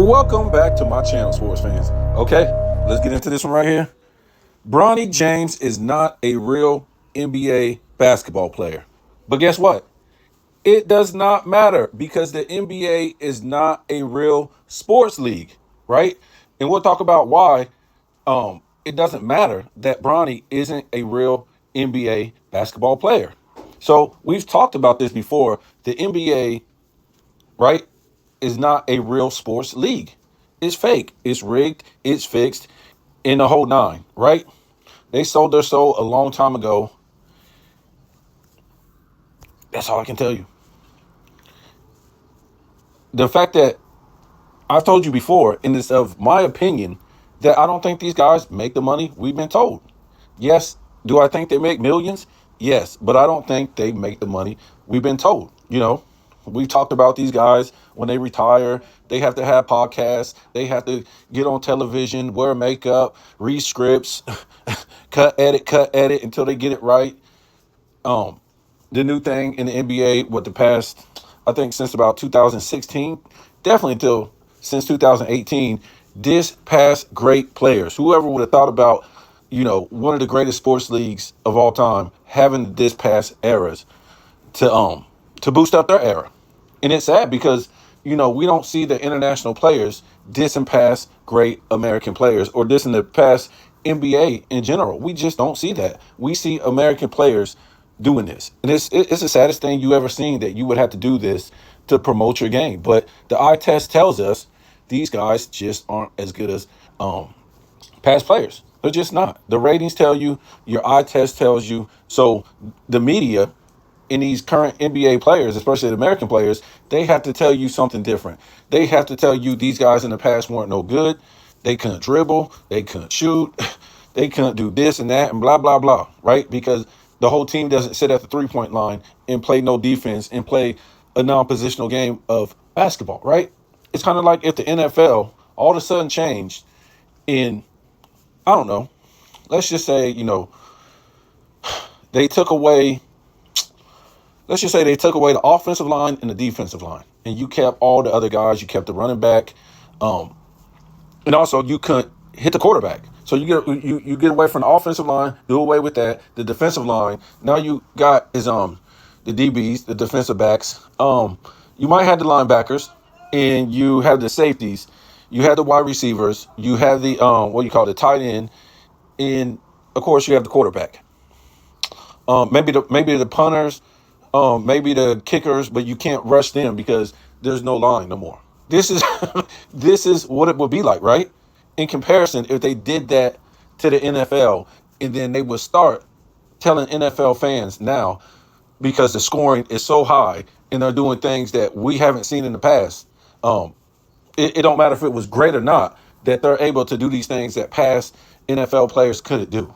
Welcome back to my channel, sports fans. Okay, let's get into this one right here. Bronny James is not a real NBA basketball player. But guess what? It does not matter because the NBA is not a real sports league, right? And we'll talk about why it doesn't matter that Bronny isn't a real NBA basketball player. So we've talked about this before. The NBA, right, is not a real sports league. It's fake. It's rigged. It's fixed in the whole nine, right? They sold their soul a long time ago. That's all I can tell you. The fact that I've told you before, in this of my opinion, that I don't think these guys make the money we've been told. Yes, do I think they make millions? Yes, but I don't think they make the money we've been told. We've talked about these guys when they retire, they have to have podcasts, they have to get on television, wear makeup, read scripts, cut, edit until they get it right. The new thing in the NBA with the past, I think since about 2016, definitely until since 2018, this past great players. Whoever would have thought about, one of the greatest sports leagues of all time having this past eras to boost up their era. And it's sad because, we don't see the international players dissing past great American players or dissing the past NBA in general. We just don't see that. We see American players doing this. And it's the saddest thing you ever seen, that you would have to do this to promote your game. But the eye test tells us these guys just aren't as good as past players. They're just not. The ratings tell you, your eye test tells you. So the media in these current NBA players, especially the American players, they have to tell you something different. They have to tell you these guys in the past weren't no good. They couldn't dribble. They couldn't shoot. They couldn't do this and that and blah, blah, blah, right? Because the whole team doesn't sit at the three-point line and play no defense and play a non-positional game of basketball, right? It's kind of like if the NFL all of a sudden changed in, I don't know, let's just say, they took away, the offensive line and the defensive line, and you kept all the other guys. You kept the running back, and also you couldn't hit the quarterback. So you get away from the offensive line, do away with that. The defensive line, now you got is the DBs, the defensive backs. You might have the linebackers, and you have the safeties. You have the wide receivers. You have the the tight end, and of course you have the quarterback. Maybe the punters, maybe the kickers, but you can't rush them because there's no line no more. This is this is what it would be like, right? In comparison, if they did that to the NFL, and then they would start telling NFL fans now, because the scoring is so high and they're doing things that we haven't seen in the past. It don't matter if it was great or not, that they're able to do these things that past NFL players couldn't do.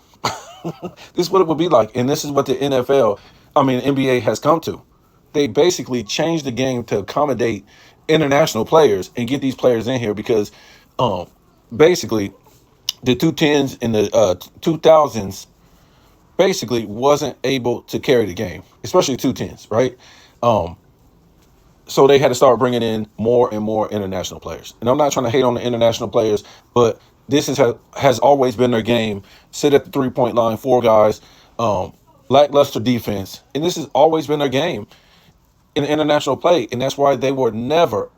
This is what it would be like. And this is what the NBA has come to. They basically changed the game to accommodate international players and get these players in here because basically the 210s and the 2000s basically wasn't able to carry the game, especially 210s, right? So they had to start bringing in more and more international players. And I'm not trying to hate on the international players, but this has always been their game. Sit at the three-point line, four guys, lackluster defense. And this has always been their game in international play. And that's why they were never,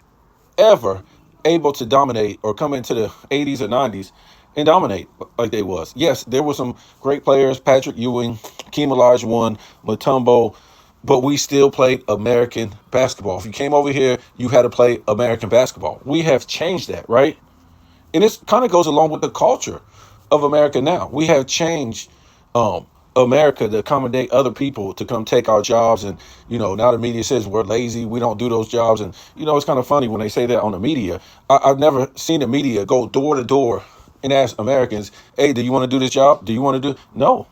ever able to dominate or come into the 80s or 90s and dominate like they was. Yes, there were some great players, Patrick Ewing, Hakeem Olajuwon, Mutombo, but we still played American basketball. If you came over here, you had to play American basketball. We have changed that, right? And this kind of goes along with the culture of America now. We have changed America to accommodate other people to come take our jobs. And, now the media says we're lazy. We don't do those jobs. And, it's kind of funny when they say that on the media. I've never seen the media go door to door and ask Americans, hey, do you want to do this job? Do you want to do? No.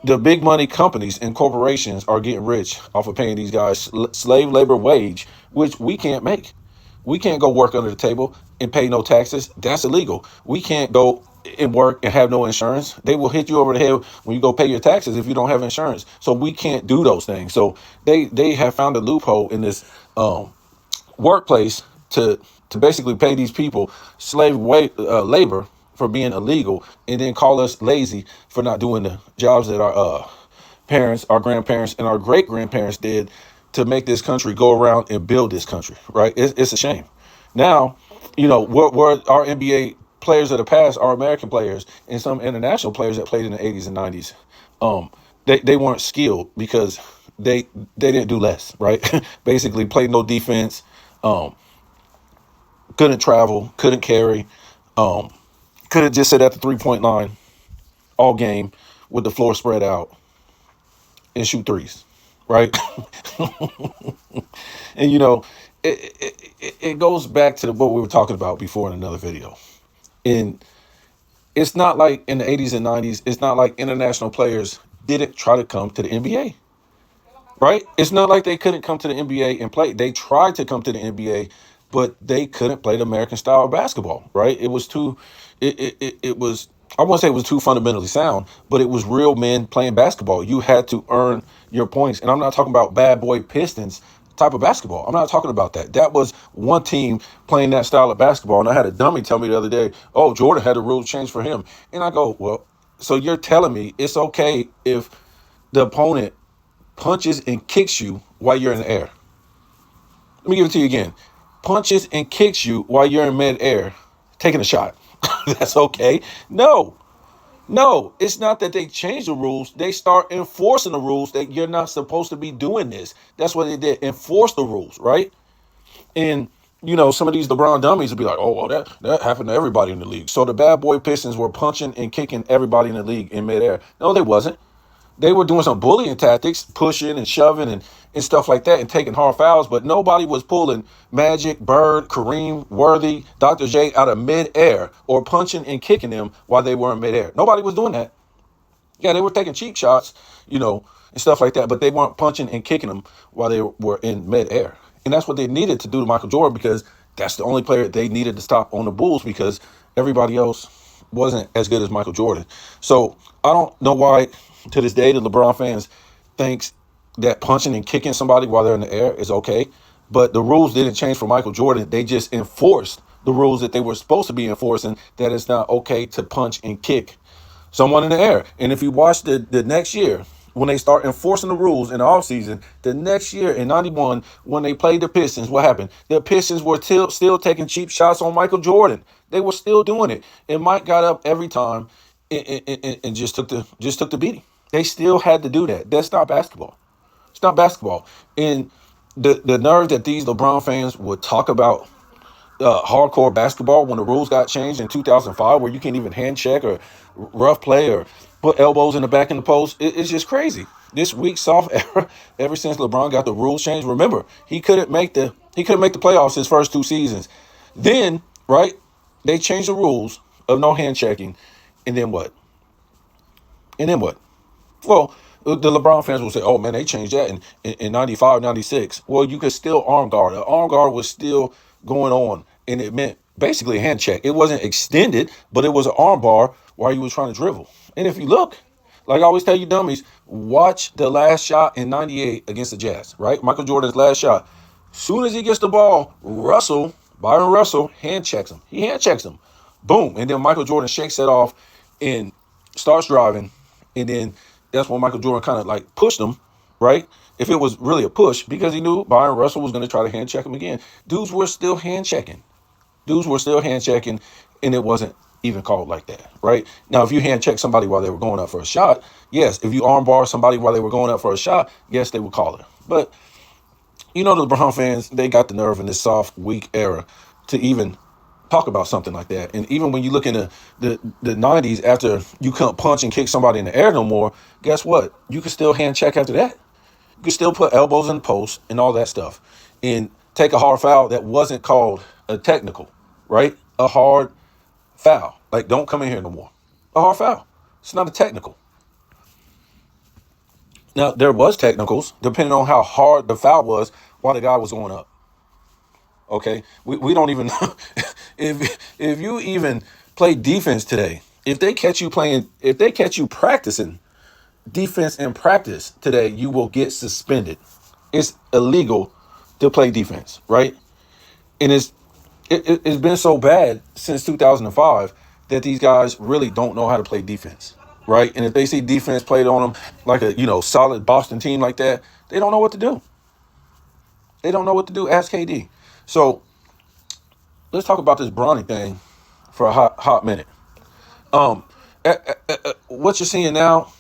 The big money companies and corporations are getting rich off of paying these guys slave labor wage, which we can't make. We can't go work under the table and pay no taxes. That's illegal. We can't go and work and have no insurance. They will hit you over the head when you go pay your taxes if you don't have insurance. So we can't do those things. So they have found a loophole in this workplace to basically pay these people labor for being illegal, and then call us lazy for not doing the jobs that our parents, our grandparents, and our great grandparents did to make this country go around and build this country. Right? It's a shame. Now, where our NBA players of the past, our American players, and some international players that played in the 80s and 90s, they weren't skilled because they didn't do less, right? Basically, played no defense, um, couldn't travel, couldn't carry, um, couldn't just sit at the 3 point line all game with the floor spread out and shoot threes, right? And it goes back to what we were talking about before in another video. And it's not like in the 80s and 90s, it's not like international players didn't try to come to the NBA. Right? It's not like they couldn't come to the NBA and play. They tried to come to the NBA, but they couldn't play the American style of basketball. Right? It was too. It was. I won't say it was too fundamentally sound, but it was real men playing basketball. You had to earn your points, and I'm not talking about bad boy Pistons type of basketball. I'm not talking about that. That was one team playing that style of basketball, and I had a dummy tell me the other day, "Oh, Jordan had the rules changed for him," and I go, "Well, so you're telling me it's okay if the opponent punches and kicks you while you're in the air?" Let me give it to you again. Punches and kicks you while you're in midair, taking a shot. That's okay. No, no, it's not that they change the rules. They start enforcing the rules that you're not supposed to be doing this. That's what they did. Enforce the rules, right? And some of these LeBron dummies will be like, "Oh, well, that happened to everybody in the league." So the bad boy Pistons were punching and kicking everybody in the league in midair. No, they wasn't. They were doing some bullying tactics, pushing and shoving and stuff like that, and taking hard fouls, but nobody was pulling Magic, Bird, Kareem, Worthy, Dr. J out of midair or punching and kicking them while they were in midair. Nobody was doing that. Yeah, they were taking cheap shots, and stuff like that, but they weren't punching and kicking them while they were in midair. And that's what they needed to do to Michael Jordan, because that's the only player they needed to stop on the Bulls, because everybody else wasn't as good as Michael Jordan. So I don't know why to this day the LeBron fans thinks that punching and kicking somebody while they're in the air is okay. But the rules didn't change for Michael Jordan. They just enforced the rules that they were supposed to be enforcing, that it's not okay to punch and kick someone in the air. And if you watch the next year, when they start enforcing the rules in the offseason, the next year in 91, when they played the Pistons, what happened? The Pistons were still taking cheap shots on Michael Jordan. They were still doing it. And Mike got up every time and just took the beating. They still had to do that. That's not basketball. It's not basketball. And the nerve that these LeBron fans would talk about hardcore basketball when the rules got changed in 2005, where you can't even hand check or rough play or put elbows in the back in the post. It's just crazy. This weak soft era, ever since LeBron got the rules changed. Remember, he couldn't make the playoffs his first 2 seasons. Then, right, they changed the rules of no hand checking, and then what? And then what? Well, the LeBron fans will say, "Oh man, they changed that in 95, 96." Well, you could still arm guard. The arm guard was still going on, and it meant basically a hand check. It wasn't extended, but it was an arm bar while you were trying to dribble. And if you look, like I always tell you dummies, watch the last shot in 98 against the Jazz, right? Michael Jordan's last shot. Soon as he gets the ball, Byron Russell, hand checks him. He hand checks him. Boom. And then Michael Jordan shakes that off and starts driving. And then that's when Michael Jordan kind of like pushed him, right? If it was really a push, because he knew Byron Russell was going to try to hand check him again. Dudes were still hand checking. And it wasn't even called like that, right? Now, if you hand check somebody while they were going up for a shot, yes. If you arm bar somebody while they were going up for a shot, yes, they would call it. But the LeBron fans, they got the nerve in this soft, weak era to even talk about something like that. And even when you look in the 90s, after you couldn't punch and kick somebody in the air no more, guess what? You could still hand check after that. You could still put elbows in the post and all that stuff and take a hard foul that wasn't called a technical, right? A hard foul. Like, don't come in here no more. A hard foul. It's not a technical. Now, there was technicals, depending on how hard the foul was while the guy was going up. Okay? We don't even know. If you even play defense today, if they catch you practicing defense in practice today, you will get suspended. It's illegal to play defense, right? And it's It's been so bad since 2005 that these guys really don't know how to play defense, right? And if they see defense played on them like a solid Boston team like that, they don't know what to do. They don't know what to do. Ask KD. So let's talk about this Bronny thing for a hot minute. Um, what you're seeing now,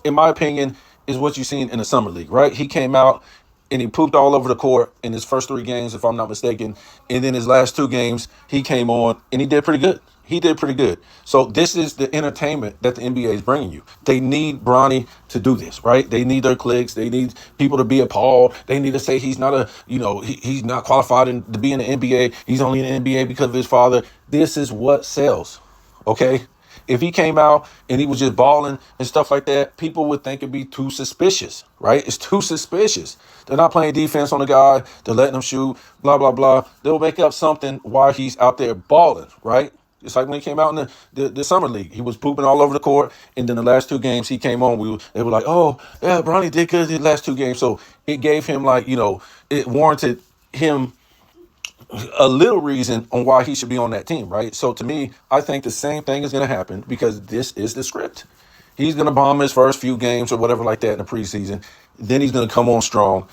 in my opinion, is what you've seen in the summer league, right? He came out and he pooped all over the court in his first 3 games, if I'm not mistaken. And then his last 2 games, he came on and he did pretty good. He did pretty good. So this is the entertainment that the NBA is bringing you. They need Bronny to do this, right? They need their clicks. They need people to be appalled. They need to say he's not he's not qualified to be in the NBA. He's only in the NBA because of his father. This is what sells, okay? If he came out and he was just balling and stuff like that, people would think it'd be too suspicious, right? It's too suspicious. They're not playing defense on the guy. They're letting him shoot, blah, blah, blah. They'll make up something while he's out there balling, right? It's like when he came out in the summer league. He was pooping all over the court. And then the last 2 games he came on, they were like, oh, yeah, Bronny did good in the last 2 games. So it gave him it warranted him a little reason on why he should be on that team, right? So to me, I think the same thing is going to happen because this is the script. He's going to bomb his first few games or whatever like that in the preseason. Then he's going to come on strong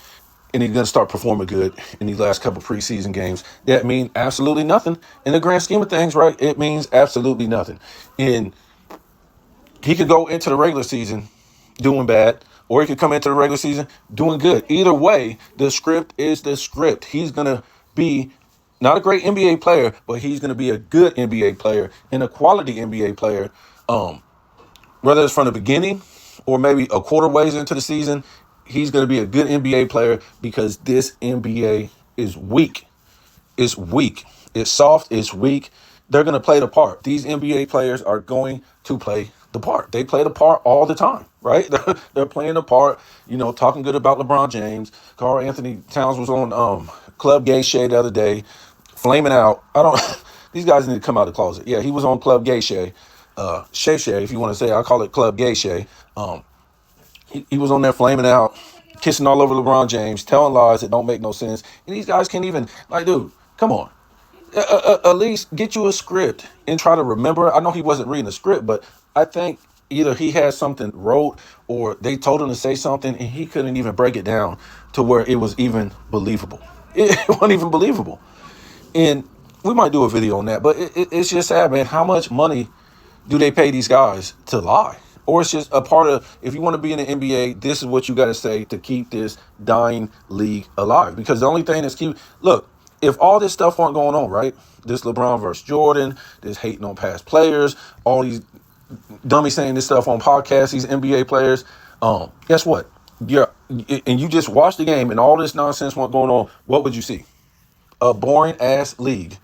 and he's going to start performing good in these last couple preseason games. That means absolutely nothing in the grand scheme of things, right? It means absolutely nothing. And he could go into the regular season doing bad, or he could come into the regular season doing good. Either way, the script is the script. He's going to be not a great NBA player, but he's going to be a good NBA player and a quality NBA player. Whether it's from the beginning or maybe a quarter ways into the season, he's going to be a good NBA player because this NBA is weak. It's weak. It's soft. It's weak. They're going to play the part. These NBA players are going to play the part. They play the part all the time, right? They're playing the part, talking good about LeBron James. Karl Anthony Towns was on Club Gay Shay the other day, flaming out. These guys need to come out of the closet. Yeah, he was on Club Gay Shay. Shay Shay, if you want to say, I call it Club Gay Shay. He was on there flaming out, kissing all over LeBron James, telling lies that don't make no sense. And these guys can't even, dude, come on. At least get you a script and try to remember. I know he wasn't reading the script, but I think either he had something wrote or they told him to say something and he couldn't even break it down to where it was even believable. It wasn't even believable. And we might do a video on that, but it's just sad, man. How much money do they pay these guys to lie? Or it's just a part of, if you want to be in the NBA, this is what you got to say to keep this dying league alive. Because the only thing that's look, if all this stuff weren't going on, right? This LeBron versus Jordan, this hating on past players, all these dummies saying this stuff on podcasts, these NBA players, guess what? And you just watch the game and all this nonsense wasn't going on, what would you see? A boring ass league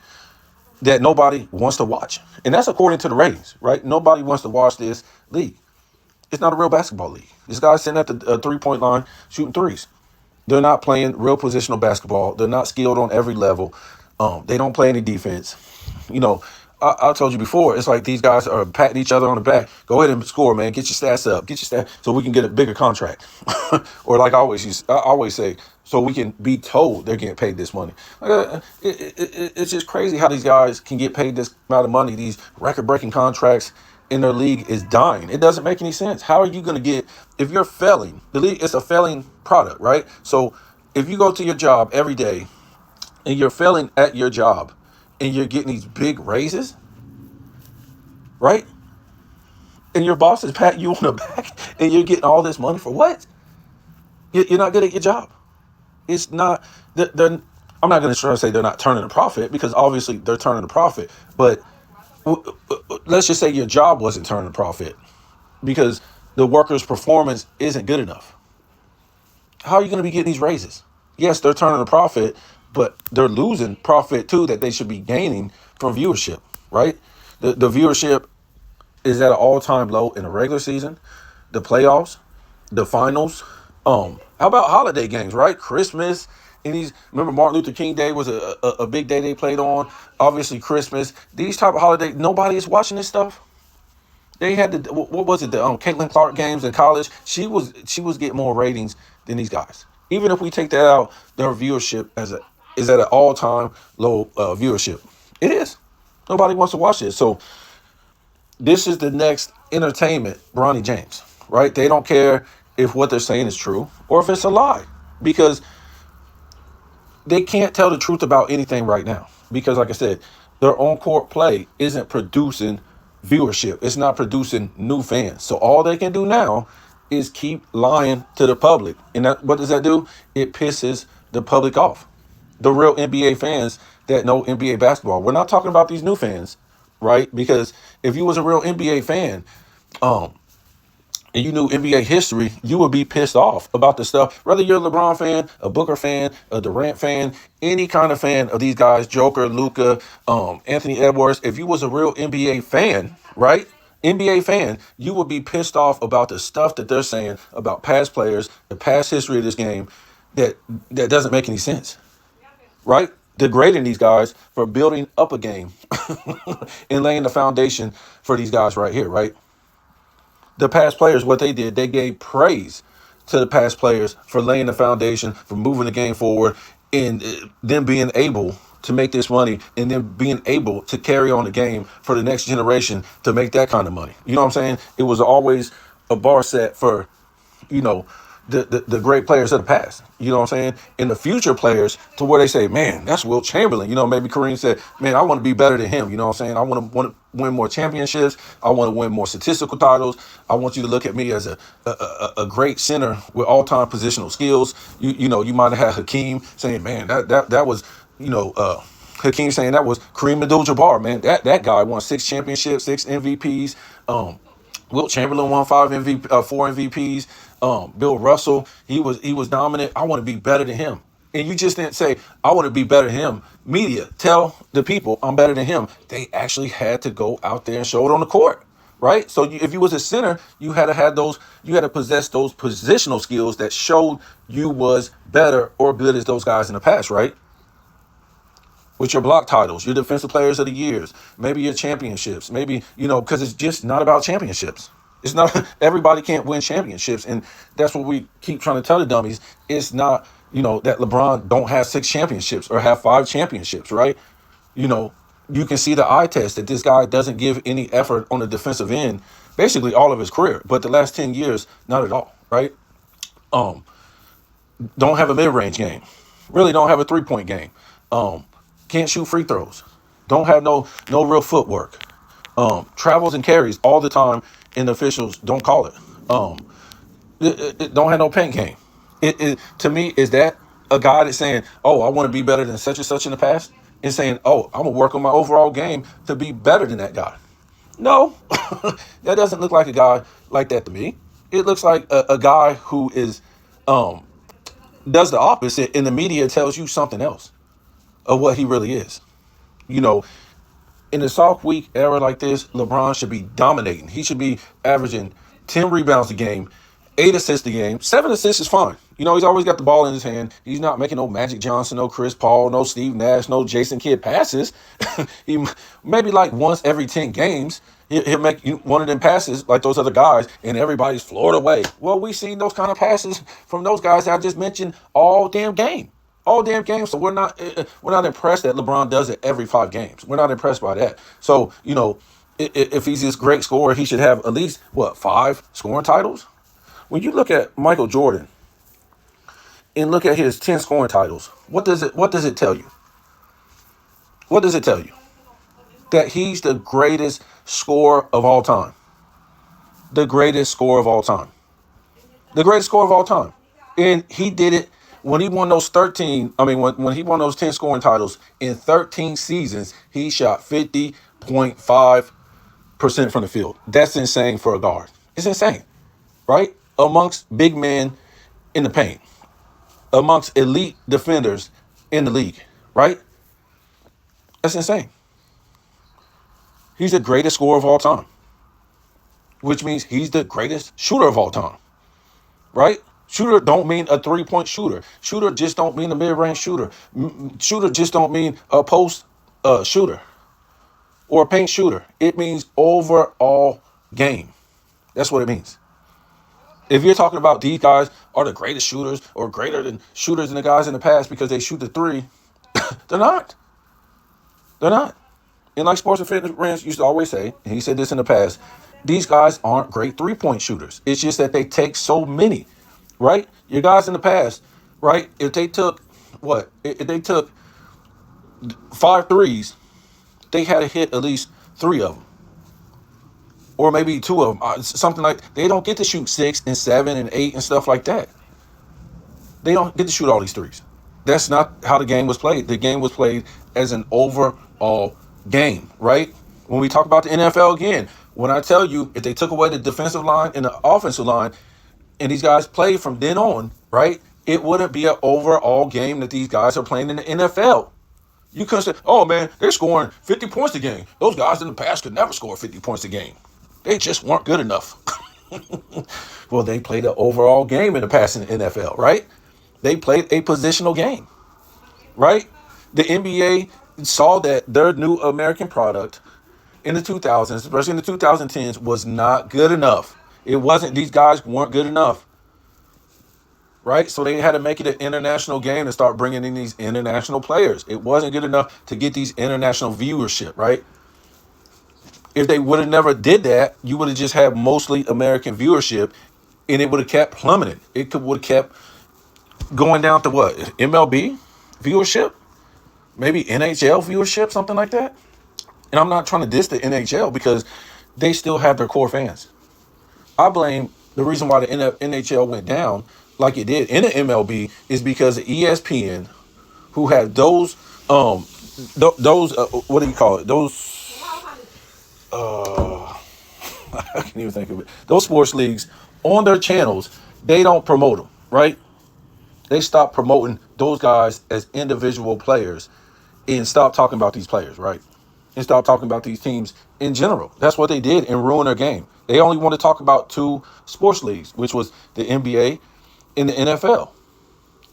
that nobody wants to watch. And that's according to the ratings, right? Nobody wants to watch this league. It's not a real basketball league. This guy's sitting at the 3-point line shooting threes. They're not playing real positional basketball. They're not skilled on every level. They don't play any defense. I told you before, it's like these guys are patting each other on the back. Go ahead and score, man. Get your stats up. Get your stats so we can get a bigger contract. Or like I always say, so we can be told they're getting paid this money. It's just crazy how these guys can get paid this amount of money. These record-breaking contracts in their league is dying. It doesn't make any sense. How are you going to get, if you're failing, the league is a failing product, right? So if you go to your job every day and you're failing at your job and you're getting these big raises, right? And your boss is patting you on the back and you're getting all this money for what? You're not good at your job. It's not, I'm not going to try to say they're not turning a profit because obviously they're turning a profit, but let's just say your job wasn't turning a profit because the worker's performance isn't good enough. How are you going to be getting these raises? Yes, they're turning a profit, but they're losing profit too that they should be gaining from viewership, right? The viewership is at an all-time low in the regular season, the playoffs, the finals. How about holiday games, right? Christmas. Remember Martin Luther King Day was a big day they played on. Obviously Christmas. These type of holidays, nobody is watching this stuff. They had what was it? The Caitlin Clark games in college. She was getting more ratings than these guys. Even if we take that out, their viewership is at an all-time low viewership. It is. Nobody wants to watch it. So this is the next entertainment Bronny James, right? They don't care if what they're saying is true or if it's a lie, because they can't tell the truth about anything right now. Because, like I said, their on court play isn't producing viewership. It's not producing new fans. So all they can do now is keep lying to the public. And that, what does that do? It pisses the public off. The real NBA fans that know NBA basketball. We're not talking about these new fans, right? Because if you was a real NBA fan, um, and you knew NBA history, you would be pissed off about the stuff. Whether you're a LeBron fan, a Booker fan, a Durant fan, any kind of fan of these guys, Joker, Luca, Anthony Edwards, if you was a real NBA fan, right? NBA fan, you would be pissed off about the stuff that they're saying about past players, the past history of this game, that doesn't make any sense, right? Degrading these guys for building up a game and laying the foundation for these guys right here, right? The past players, what they did, they gave praise to the past players for laying the foundation, for moving the game forward, and then being able to make this money, and then being able to carry on the game for the next generation to make that kind of money. You know what I'm saying? It was always a bar set for, you know, the great players of the past. You know what I'm saying? And the future players, to where they say, man, that's Wilt Chamberlain. You know, maybe Kareem said, man, I want to be better than him. You know what I'm saying? I want to win more championships. I want to win more statistical titles. I want you to look at me as a great center with all-time positional skills. You know, you might have had Hakeem saying, man, that was, you know, Hakeem saying that was Kareem Abdul-Jabbar, man. That guy won 6 championships, 6 MVPs. Wilt Chamberlain won 4 MVPs. Bill Russell, he was dominant. I want to be better than him. And you just didn't say, I want to be better than him. Media, tell the people I'm better than him. They actually had to go out there and show it on the court, right? So if you was a center, you had to have those, you had to possess those positional skills that showed you was better or good as those guys in the past, right? With your block titles, your defensive players of the years, maybe your championships, maybe, you know, because it's just not about championships. It's not, everybody can't win championships. And that's what we keep trying to tell the dummies. It's not, you know, that LeBron don't have 6 championships or have 5 championships, right? You know, you can see the eye test that this guy doesn't give any effort on the defensive end, basically all of his career. But the last 10 years, not at all, right? Um, don't have a mid-range game. Really don't have a three-point game. Can't shoot free throws. Don't have no real footwork. Travels and carries all the time, and the officials don't call it. It don't have no paint game. It to me, is that a guy that's saying, "Oh, I want to be better than such and such in the past," and saying, "Oh, I'm gonna work on my overall game to be better than that guy." No, that doesn't look like a guy like that to me. It looks like a guy who is um, does the opposite, and the media tells you something else of what he really is. You know, in a soft week era like this, LeBron should be dominating. He should be averaging 10 rebounds a game, 8 assists a game. 7 assists is fine. You know, he's always got the ball in his hand. He's not making no Magic Johnson, no Chris Paul, no Steve Nash, no Jason Kidd passes. He maybe like once every 10 games, he'll make one of them passes like those other guys, and everybody's floored away. Well, we've seen those kind of passes from those guys that I just mentioned all damn game. So we're not impressed that LeBron does it every 5 games. We're not impressed by that. So, you know, if he's this great scorer, he should have at least what, 5 scoring titles. When you look at Michael Jordan and look at his 10 scoring titles, what does it tell you? What does it tell you? That he's the greatest scorer of all time. The greatest scorer of all time. The greatest scorer of all time. And he did it when he won those 13, I mean, when he won those 10 scoring titles in 13 seasons, he shot 50.5% from the field. That's insane for a guard. It's insane, right? Amongst big men in the paint, amongst elite defenders in the league, right? That's insane. He's the greatest scorer of all time, which means he's the greatest shooter of all time, right? Shooter don't mean a 3-point shooter. Shooter just don't mean a mid-range shooter. Shooter just don't mean a post shooter or a paint shooter. It means overall game. That's what it means. If you're talking about these guys are the greatest shooters or greater than shooters than the guys in the past because they shoot the 3, They're not. They're not. And like Sports and Fitness Rants used to always say, and he said this in the past, these guys aren't great three-point shooters. It's just that they take so many, right? Your guys in the past, right? If they took what? If they took 5 threes, they had to hit at least 3 of them, or maybe 2 of them. Something like they don't get to shoot 6 and 7 and 8 and stuff like that. They don't get to shoot all these threes. That's not how the game was played. The game was played as an overall game, right? When we talk about the NFL again, when I tell you if they took away the defensive line and the offensive line and these guys played from then on, right, it wouldn't be an overall game that these guys are playing in the NFL. You couldn't say, oh man, they're scoring 50 points a game. Those guys in the past could never score 50 points a game. They just weren't good enough. Well, they played an overall game in the past in the NFL, right? They played a positional game, right? The NBA saw that their new American product in the 2000s, especially in the 2010s, was not good enough. It wasn't, these guys weren't good enough, right? So they had to make it an international game and start bringing in these international players. It wasn't good enough to get these international viewership, right? If they would have never did that, you would have just had mostly American viewership and it would have kept plummeting. It would have kept going down to what? MLB viewership? Maybe NHL viewership, something like that? And I'm not trying to diss the NHL because they still have their core fans. I blame the reason why the NHL went down like it did in the MLB is because of ESPN, who had those what do you call it? Those I can't even think of it. Those sports leagues on their channels, they don't promote them, right? They stop promoting those guys as individual players and stop talking about these players, right? And stop talking about these teams in general. That's what they did and ruin their game. They only want to talk about 2 sports leagues, which was the NBA and the NFL.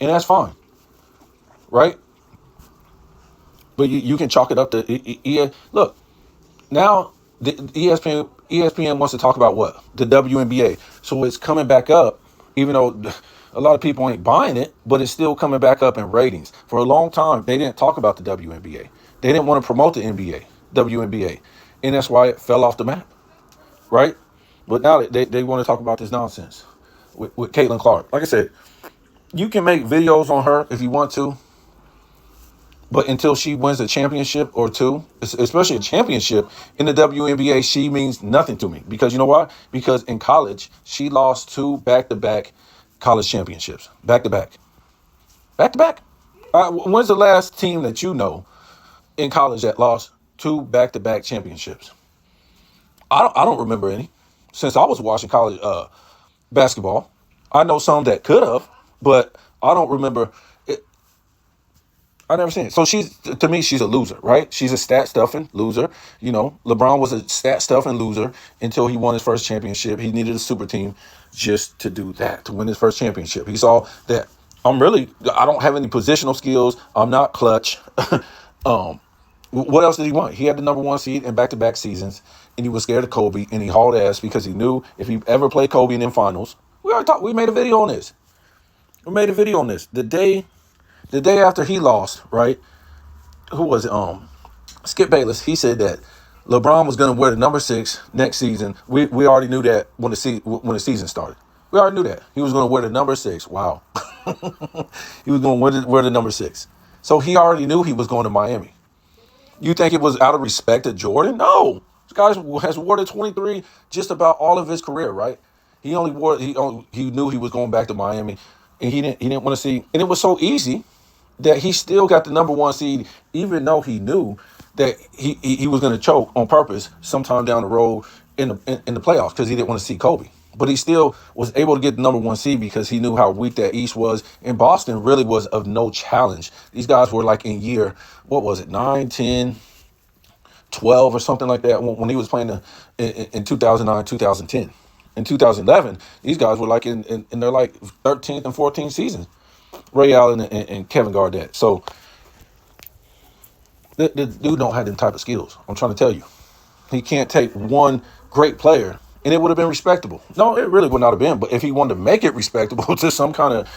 And that's fine, right? But you can chalk it up to look, now the ESPN wants to talk about what? The WNBA. So it's coming back up, even though a lot of people ain't buying it, but it's still coming back up in ratings. For a long time, they didn't talk about the WNBA. They didn't want to promote the WNBA. And that's why it fell off the map, right? But now they want to talk about this nonsense with Caitlin Clark. Like I said, you can make videos on her if you want to, but until she wins a championship or 2, especially a championship in the WNBA, she means nothing to me. Because you know why? Because in college, she lost 2 back-to-back college championships. Back-to-back. Back-to-back? When's the last team that you know in college that lost 2 back-to-back championships? I don't remember any since I was watching college basketball. I know some that could have, but I don't remember it. I never seen it. So to me, she's a loser, right? She's a stat stuffing loser. You know, LeBron was a stat stuffing loser until he won his first championship. He needed a super team just to do that, to win his first championship. He saw that I don't have any positional skills. I'm not clutch. What else did he want? He had the number 1 seed in back-to-back seasons, and he was scared of Kobe, and he hauled ass because he knew if he ever played Kobe in the finals. We made a video on this. The day after he lost, right? Who was it? Skip Bayless. He said that LeBron was going to wear the number 6 next season. We already knew that when the season started. We already knew that he was going to wear the number 6. Wow, he was going to wear the number 6. So he already knew he was going to Miami. You think it was out of respect to Jordan? No, this guy has worn the 23 just about all of his career, right? He knew he was going back to Miami, and he didn't want to see. And it was so easy that he still got the number 1 seed, even though he knew that he was going to choke on purpose sometime down the road in the playoffs because he didn't want to see Kobe. But he still was able to get the number 1 seed because he knew how weak that East was. And Boston really was of no challenge. These guys were like in year, what was it, 9, 10, 12 or something like that when he was playing in 2009, 2010. In 2011, these guys were like in their like 13th and 14th seasons. Ray Allen and Kevin Garnett. So the dude don't have them type of skills. I'm trying to tell you. He can't take one great player and it would have been respectable. No, it really would not have been. But if he wanted to make it respectable to some kind of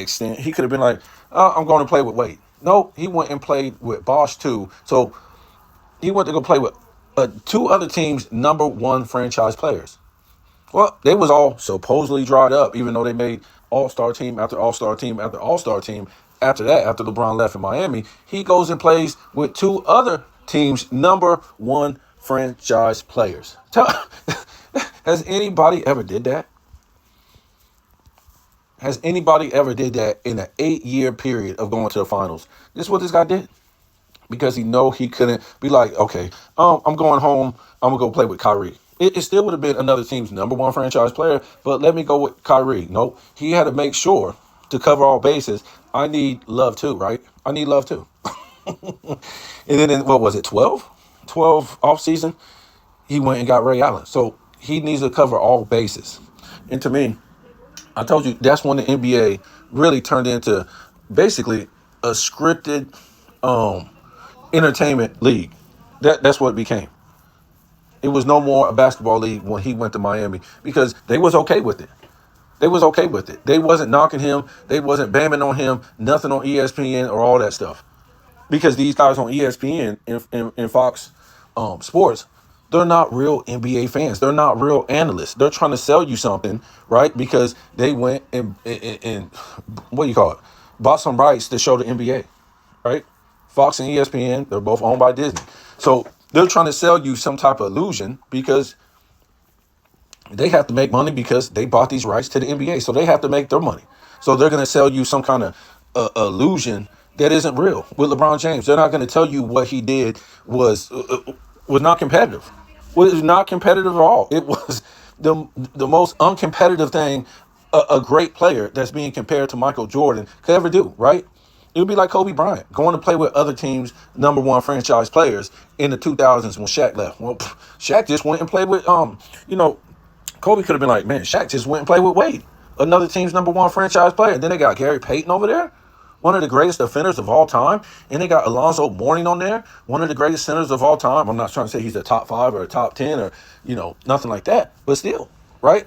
extent, he could have been like, I'm going to play with Wade. No, he went and played with Bosch too. So he went to go play with two other teams' number one franchise players. Well, they was all supposedly dried up, even though they made all-star team after all-star team after all-star team. After that, after LeBron left in Miami, he goes and plays with two other teams' number one franchise players. Has anybody ever did that? Has anybody ever did that in an 8-year period of going to the finals? This is what this guy did. Because he know he couldn't be like, okay, I'm going home. I'm gonna go play with Kyrie. It still would have been another team's number one franchise player, but let me go with Kyrie. Nope, he had to make sure to cover all bases. I need love too, right? I need love too. And then in, what was it, 12 off season, he went and got Ray Allen. So he needs to cover all bases. And to me, I told you that's when the NBA really turned into basically a scripted entertainment league. That's what it became. It was no more a basketball league when he went to Miami because they was okay with it. They was okay with it. They wasn't knocking him. They wasn't bamming on him. Nothing on ESPN or all that stuff. Because these guys on ESPN and Fox Sports, they're not real NBA fans. They're not real analysts. They're trying to sell you something, right? Because they went and what do you call it? Bought some rights to show the NBA, right? Fox and ESPN, they're both owned by Disney. So they're trying to sell you some type of illusion because they have to make money because they bought these rights to the NBA. So they have to make their money. So they're going to sell you some kind of illusion that isn't real. With LeBron James, they're not going to tell you what he did was not competitive. Was not competitive at all. It was the most uncompetitive thing a great player that's being compared to Michael Jordan could ever do, right? It would be like Kobe Bryant going to play with other teams' number one franchise players in the 2000s when Shaq left. Well, Shaq just went and played with, Kobe could have been like, man, Shaq just went and played with Wade, another team's number one franchise player. Then they got Gary Payton over there, one of the greatest defenders of all time. And they got Alonzo Mourning on there, one of the greatest centers of all time. I'm not trying to say he's a top 5 or a top 10 or, nothing like that. But still, right?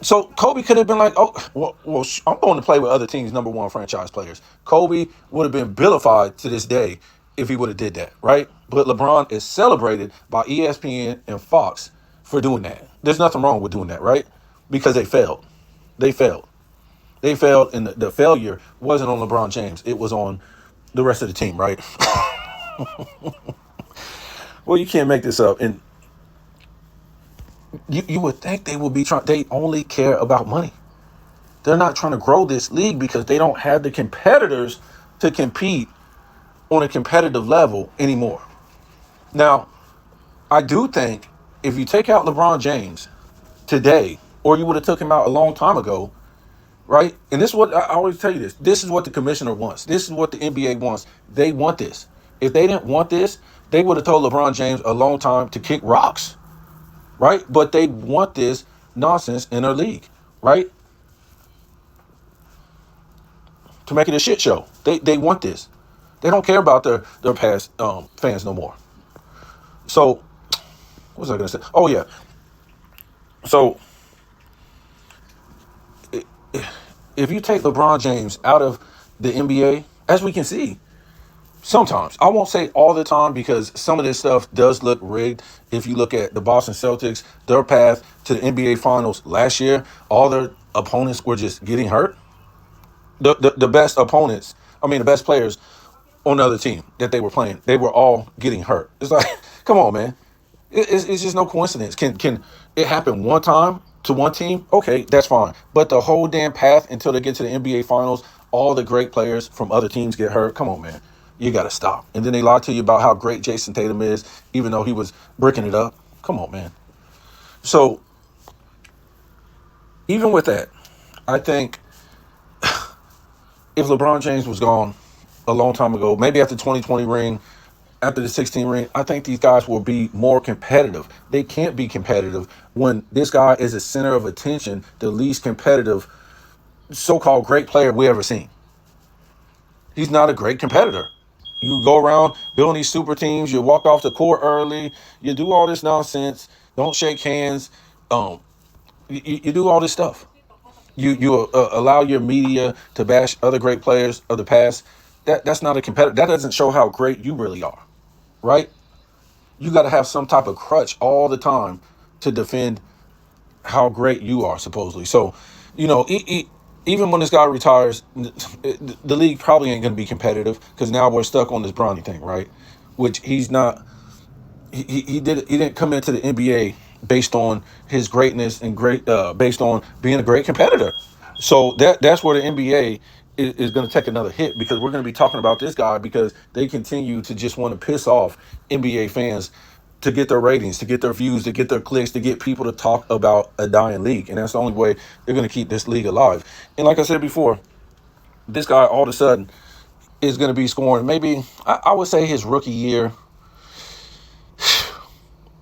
So Kobe could have been like, oh, well, I'm going to play with other teams' number one franchise players. Kobe would have been vilified to this day if he would have did that, right? But LeBron is celebrated by ESPN and Fox for doing that. There's nothing wrong with doing that, right? Because they failed. They failed. They failed, and the failure wasn't on LeBron James. It was on the rest of the team, right? Well, you can't make this up. And you would think they would be trying. They only care about money. They're not trying to grow this league because they don't have the competitors to compete on a competitive level anymore. Now, I do think if you take out LeBron James today, or you would have took him out a long time ago, right? And this is what I always tell you this. This is what the commissioner wants. This is what the NBA wants. They want this. If they didn't want this, they would have told LeBron James a long time to kick rocks, right? But they want this nonsense in their league, right? To make it a shit show. They want this. They don't care about their past fans no more. So, what was I going to say? Oh, yeah. So, if you take LeBron James out of the NBA, as we can see, sometimes, I won't say all the time because some of this stuff does look rigged. If you look at the Boston Celtics, their path to the NBA Finals last year, all their opponents were just getting hurt. The best opponents, the best players on the other team that they were playing, they were all getting hurt. It's like, come on, man. It's just no coincidence. Can it happen one time to one team? Okay, that's fine. But the whole damn path until they get to the NBA Finals, all the great players from other teams get hurt. Come on, man. You got to stop. And then they lie to you about how great Jason Tatum is, even though he was bricking it up. Come on, man. So, even with that, I think if LeBron James was gone a long time ago, maybe after 2020 ring, after the 16 ring, I think these guys will be more competitive. They can't be competitive when this guy is the center of attention, the least competitive so-called great player we ever seen. He's not a great competitor. You go around building these super teams, you walk off the court early, you do all this nonsense, don't shake hands, you do all this stuff. You allow your media to bash other great players of the past. that's not a competitor. That doesn't show how great you really are, right? You got to have some type of crutch all the time to defend how great you are, supposedly. So, even when this guy retires, the league probably ain't going to be competitive because now we're stuck on this Bronny thing, right? Which he's not. He didn't come into the NBA based on his greatness and based on being a great competitor. So that's where the NBA is going to take another hit because we're going to be talking about this guy because they continue to just want to piss off NBA fans to get their ratings, to get their views, to get their clicks, to get people to talk about a dying league, and that's the only way they're going to keep this league alive. And like I said before, this guy all of a sudden is going to be scoring. Maybe I would say his rookie year.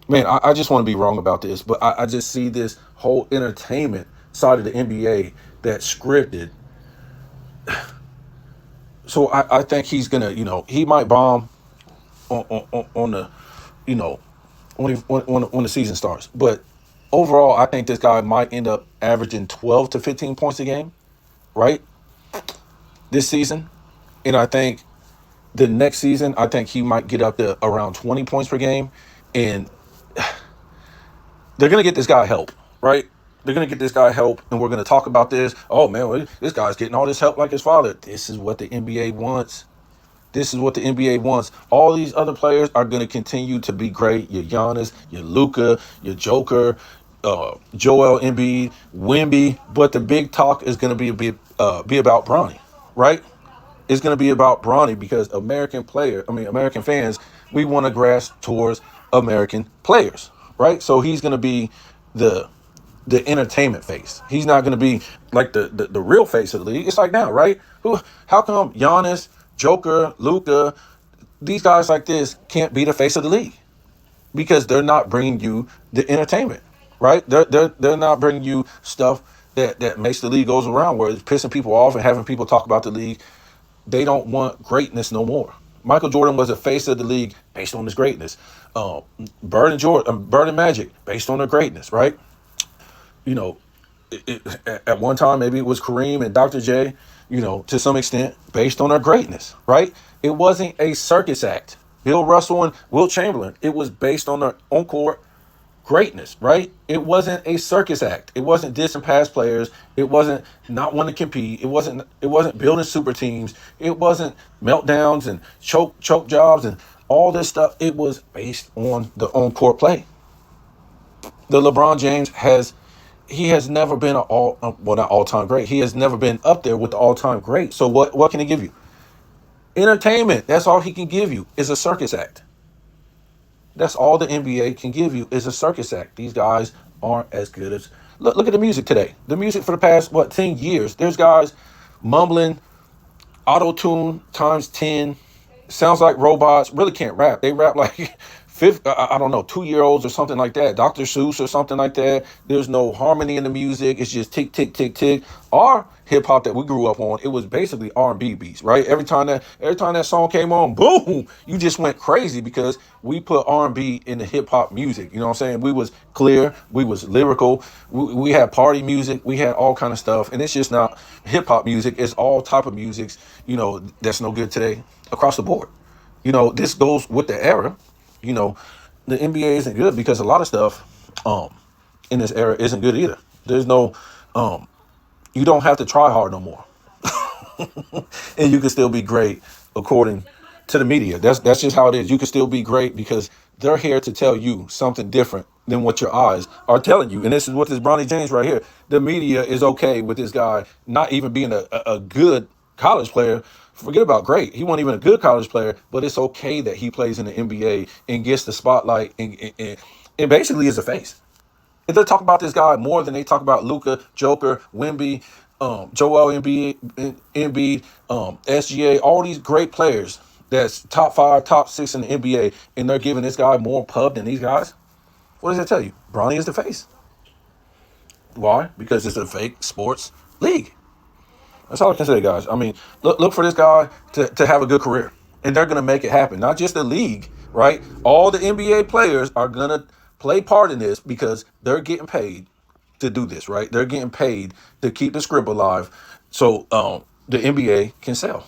Man, I just want to be wrong about this, but I just see this whole entertainment side of the NBA that's scripted. So I think he's gonna, he might bomb on the, you know, when the season starts. But overall, I think this guy might end up averaging 12 to 15 points a game, right? This season, and I think the next season, I think he might get up to around 20 points per game, and they're going to get this guy help, right? They're going to get this guy help, and we're going to talk about this. Oh, man, well, this guy's getting all this help like his father. This is what the NBA wants. This is what the NBA wants. All these other players are going to continue to be great. Your Giannis, your Luka, your Joker, Joel Embiid, Wemby. But the big talk is going to be about Bronny, right? It's going to be about Bronny because American fans, we want to grasp towards American players, right? So he's going to be the entertainment face. He's not going to be like the real face of the league. It's like now, right? How come Giannis, Joker, Luka, these guys like this can't be the face of the league? Because they're not bringing you the entertainment, right? They're not bringing you stuff that makes the league goes around where it's pissing people off and having people talk about the league. They don't want greatness no more. Michael Jordan was a face of the league based on his greatness. Bird and Magic based on their greatness, right? You know, at one time maybe it was Kareem and Dr. J. To some extent based on their greatness, right? It wasn't a circus act. Bill Russell and Wilt Chamberlain. It was based on their on court greatness, right? It wasn't a circus act. It wasn't dissing past players. It wasn't not wanting to compete. It wasn't building super teams. It wasn't meltdowns and choke jobs and all this stuff. It was based on the on court play. The LeBron James has never been not all time great. He has never been up there with the all time great. So what can he give you? Entertainment. That's all he can give you is a circus act. That's all the NBA can give you is a circus act. These guys aren't as good as look at the music today. The music for the past 10 years. There's guys mumbling, auto tune times 10. Sounds like robots. Really can't rap. They rap like fifth. I don't know, 2 year olds or something like that. Dr. Seuss or something like that. There's no harmony in the music. It's just tick tick tick tick. Our hip hop that we grew up on, it was basically R&B beats, right? Every time that song came on, boom, you just went crazy because we put R&B in the hip hop music. You know what I'm saying? We was clear, we was lyrical, we had party music, we had all kind of stuff, and it's just not hip hop music. It's all type of musics, that's no good today across the board. This goes with the era. You know, the NBA isn't good because a lot of stuff in this era isn't good either. There's no you don't have to try hard no more. And you can still be great according to the media. That's just how it is. You can still be great because they're here to tell you something different than what your eyes are telling you. And this is what this Bronny James right here. The media is okay with this guy not even being a good college player. Forget about great. He wasn't even a good college player, but it's okay that he plays in the NBA and gets the spotlight and basically is a face. If they talk about this guy more than they talk about Luka, Joker, Wemby, Joel Embiid, SGA, all these great players that's top 5, top 6 in the NBA, and they're giving this guy more pub than these guys. What does that tell you? Bronny is the face. Why? Because it's a fake sports league. That's all I can say, guys. I mean, look for this guy to have a good career, and they're going to make it happen. Not just the league, right? All the NBA players are going to play part in this because they're getting paid to do this, right? They're getting paid to keep the script alive so the NBA can sell.